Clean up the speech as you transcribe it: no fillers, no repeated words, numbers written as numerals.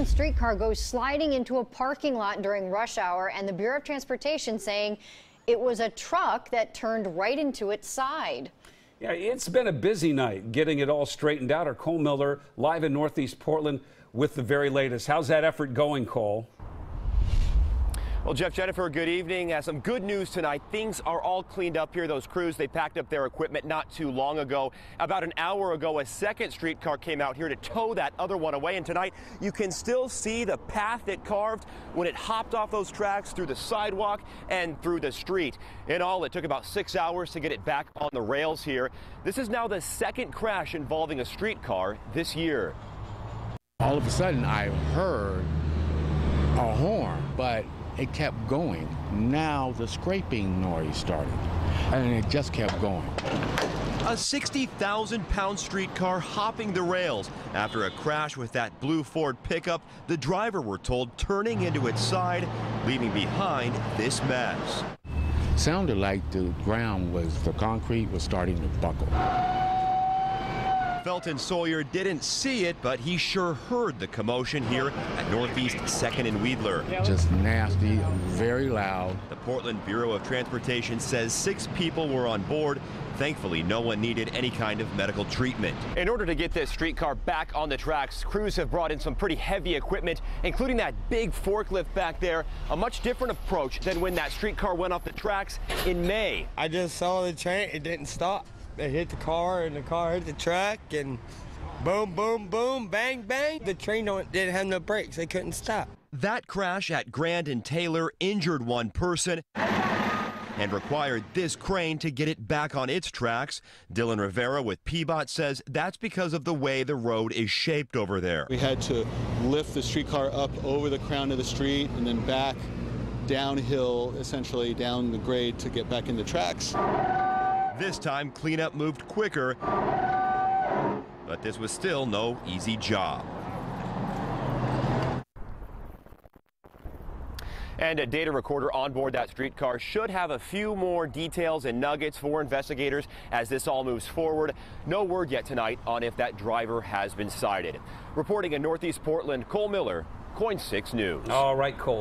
Portland streetcar goes sliding into a parking lot during rush hour, and the Bureau of Transportation saying it was a truck that turned right into its side. Yeah, it's been a busy night getting it all straightened out. Our Cole Miller live in Northeast Portland with the very latest. How's that effort going, Cole? Well, Jeff, Jennifer, good evening. Some good news tonight. Things are all cleaned up here. Those crews, they packed up their equipment not too long ago. About an hour ago, a second streetcar came out here to tow that other one away. And tonight, you can still see the path it carved when it hopped off those tracks through the sidewalk and through the street. In all, it took about 6 hours to get it back on the rails here. This is now the second crash involving a streetcar this year. All of a sudden, I heard a horn, but it kept going. Now the scraping noise started, and it just kept going. A 60,000-pound streetcar hopping the rails after a crash with that blue Ford pickup. The driver, we're told, turning into its side, leaving behind this mess. Sounded like the concrete was starting to buckle. Felton Sawyer didn't see it, but he sure heard the commotion here at Northeast 2nd and Weidler. Just nasty, very loud. The Portland Bureau of Transportation says 6 people were on board. Thankfully, no one needed any kind of medical treatment. In order to get this streetcar back on the tracks, crews have brought in some pretty heavy equipment, including that big forklift back there. A much different approach than when that streetcar went off the tracks in May. I just saw the train. It didn't stop. It hit the car, and the car hit the track, and boom, boom, boom, bang, bang. The train didn't have no brakes. They couldn't stop. That crash at Grand and Taylor injured one person and required this crane to get it back on its tracks. Dylan Rivera with PBOT says that's because of the way the road is shaped over there. We had to lift the streetcar up over the crown of the street and then back downhill, essentially down the grade, to get back in the tracks. This time, cleanup moved quicker, but this was still no easy job. And a data recorder on board that streetcar should have a few more details and nuggets for investigators as this all moves forward. No word yet tonight on if that driver has been cited. Reporting in Northeast Portland, Cole Miller, KOIN 6 News. All right, Cole.